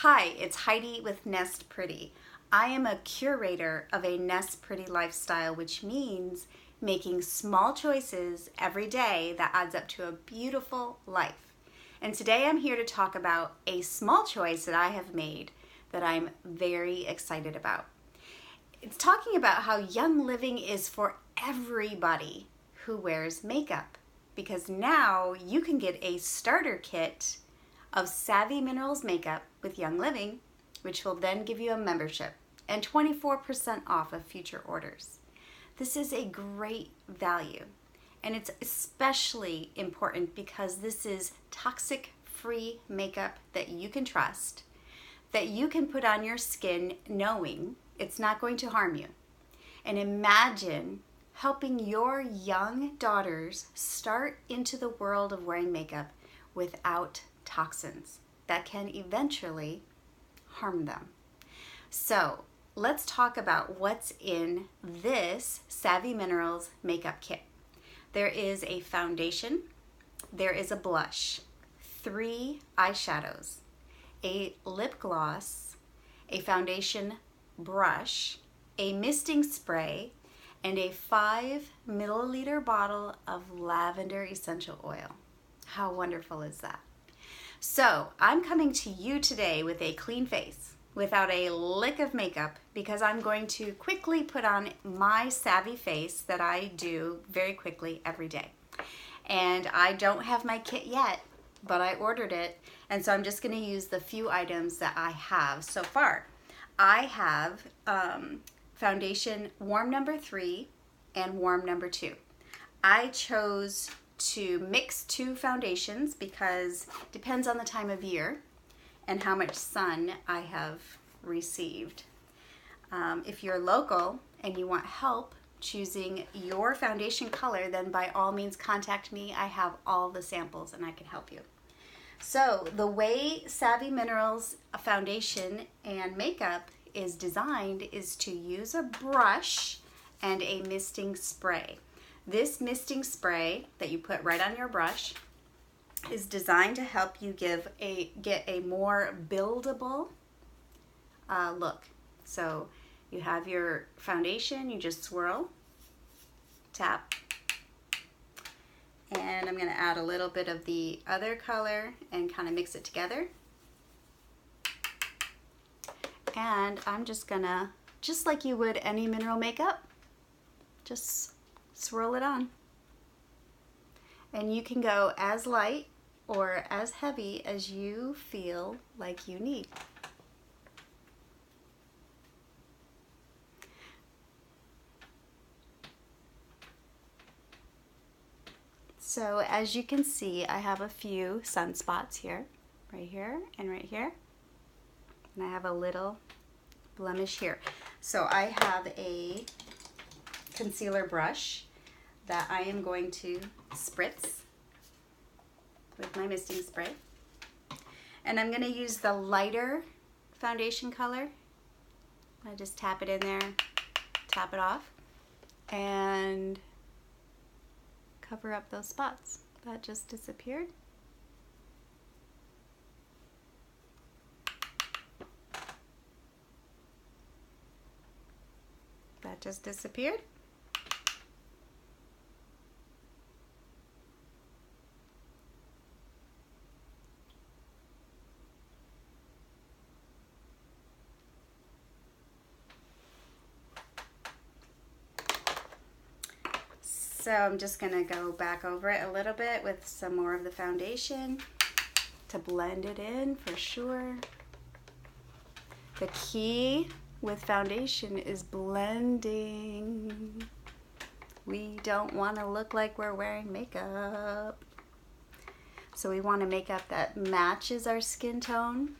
Hi, it's Heidi with Nest Pretty. I am a curator of a Nest Pretty lifestyle, which means making small choices every day that adds up to a beautiful life. And today I'm here to talk about a small choice that I have made that I'm very excited about. It's talking about how young living is for everybody who wears makeup, because now you can get a starter kit of Savvy Minerals makeup with Young Living, which will then give you a membership and 24% off of future orders. This is a great value, and it's especially important because this is toxic-free makeup that you can trust, that you can put on your skin knowing it's not going to harm you. And imagine helping your young daughters start into the world of wearing makeup without toxins that can eventually harm them. So let's talk about what's in this Savvy Minerals makeup kit. There is a foundation, there is a blush, 3 eyeshadows, a lip gloss, a foundation brush, a misting spray, and a 5 milliliter bottle of lavender essential oil. How wonderful is that? So I'm coming to you today with a clean face, without a lick of makeup, because I'm going to quickly put on my savvy face that I do very quickly every day. And I don't have my kit yet, but I ordered it, and so I'm just going to use the few items that I have so far. I have foundation warm number 3 and warm number 2. I chose to mix 2 foundations because it depends on the time of year and how much sun I have received. If you're local and you want help choosing your foundation color, then by all means contact me. I have all the samples and I can help you. So the way Savvy Minerals foundation and makeup is designed is to use a brush and a misting spray. This misting spray that you put right on your brush is designed to help you get a more buildable look. So you have your foundation, you just swirl, tap, and I'm going to add a little bit of the other color and kind of mix it together. And I'm just going to, just like you would any mineral makeup, just swirl it on. And you can go as light or as heavy as you feel like you need. So as you can see, I have a few sunspots here, right here and right here. And I have a little blemish here. So I have a concealer brush that I am going to spritz with my misting spray. And I'm going to use the lighter foundation color. I just tap it in there, tap it off, and cover up those spots. That just disappeared. That just disappeared. So I'm just going to go back over it a little bit with some more of the foundation to blend it in for sure. The key with foundation is blending. We don't want to look like we're wearing makeup. So we want a makeup that matches our skin tone.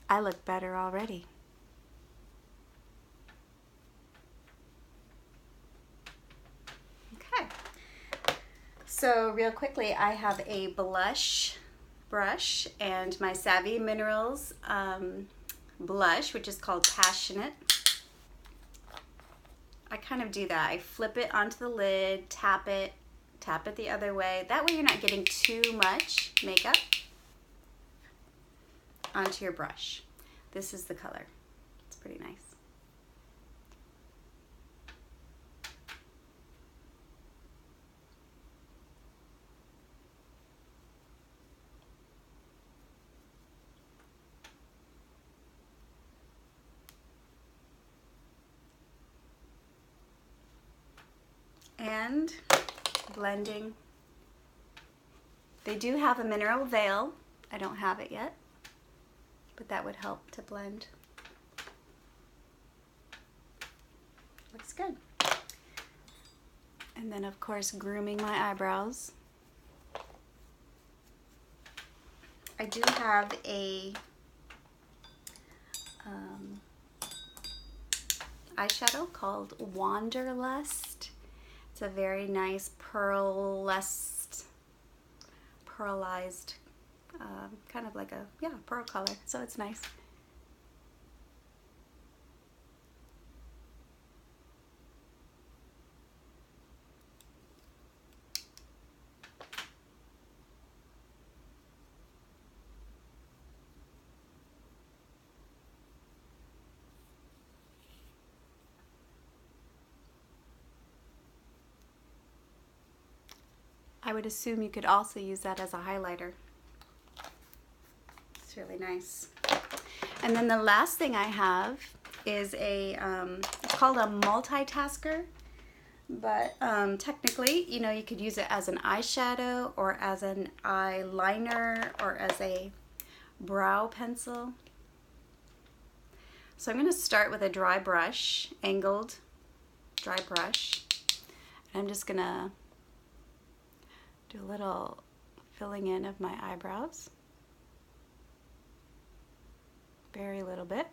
I look better already. Okay. So real quickly, I have a blush brush and my Savvy Minerals blush, which is called Passionate. I kind of do that. I flip it onto the lid, tap it the other way. That way you're not getting too much makeup onto your brush. This is the color. It's pretty nice. And blending. They do have a mineral veil. I don't have it yet, but that would help to blend. Looks good. And then of course grooming my eyebrows. I do have a eyeshadow called Wanderlust. It's a very nice pearlized, kind of like a, yeah, pearl color. So it's nice. I would assume you could also use that as a highlighter. It's really nice. And then the last thing I have is a, it's called a multitasker, but technically, you know, you could use it as an eyeshadow or as an eyeliner or as a brow pencil. So I'm going to start with a dry brush, angled dry brush. And I'm just going to do a little filling in of my eyebrows. Very little bit.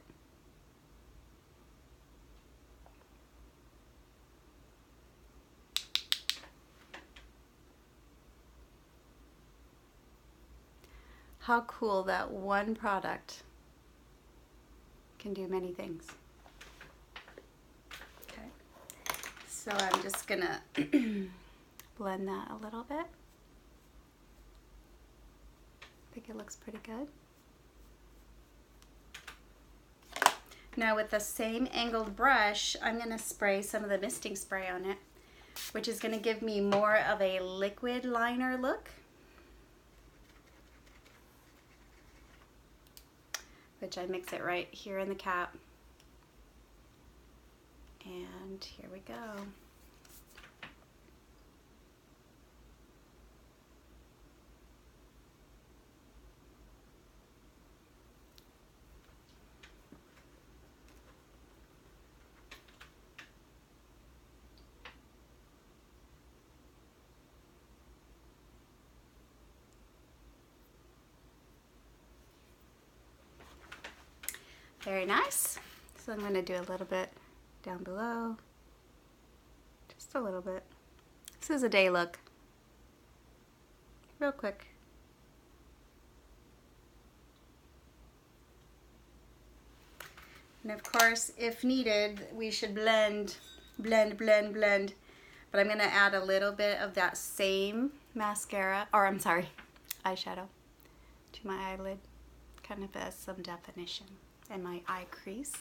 How cool that one product can do many things. Okay, so I'm just gonna blend that a little bit. I think it looks pretty good. Now with the same angled brush, I'm going to spray some of the misting spray on it, which is going to give me more of a liquid liner look. Which I mix it right here in the cap. And here we go. Very nice. So I'm going to do a little bit down below. Just a little bit. This is a day look. Real quick. And of course, if needed, we should blend. But I'm going to add a little bit of that same mascara, or I'm sorry, eyeshadow to my eyelid. Kind of as some definition. And my eye crease.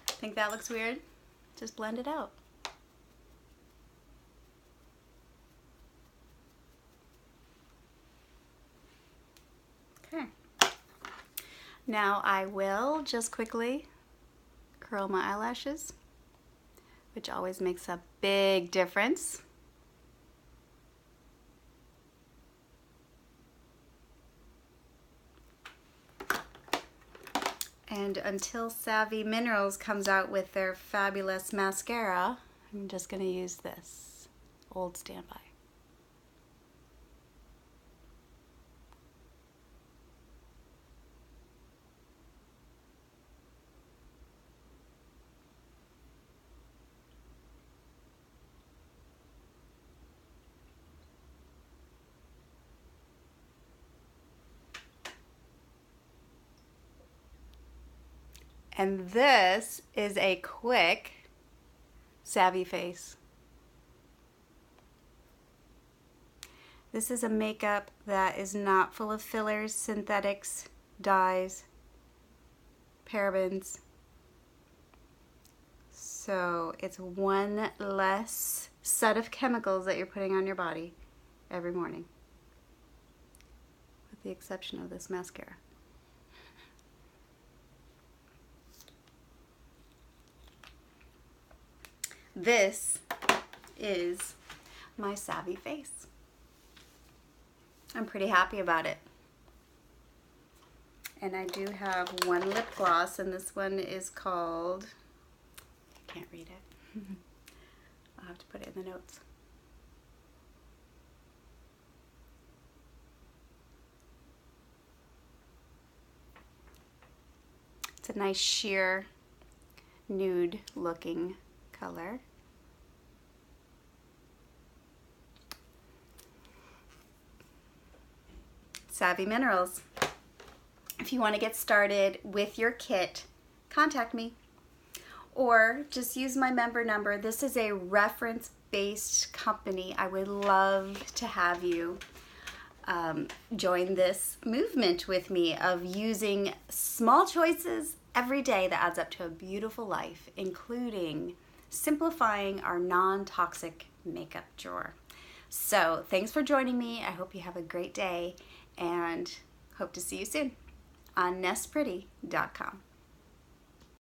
Think that looks weird? Just blend it out. Okay. Now I will just quickly curl my eyelashes, which always makes a big difference. And until Savvy Minerals comes out with their fabulous mascara, I'm just going to use this old standby. And this is a quick savvy face. This is a makeup that is not full of fillers, synthetics, dyes, parabens. So it's one less set of chemicals that you're putting on your body every morning, with the exception of this mascara. This is my savvy face. I'm pretty happy about it. And I do have one lip gloss, and this one is called, I can't read it. I'll have to put it in the notes. It's a nice sheer nude looking color. Savvy Minerals. If you want to get started with your kit, contact me or just use my member number. This is a reference-based company. I would love to have you join this movement with me of using small choices every day that adds up to a beautiful life, including simplifying our non-toxic makeup drawer. So thanks for joining me. I hope you have a great day and hope to see you soon on nestpretty.com.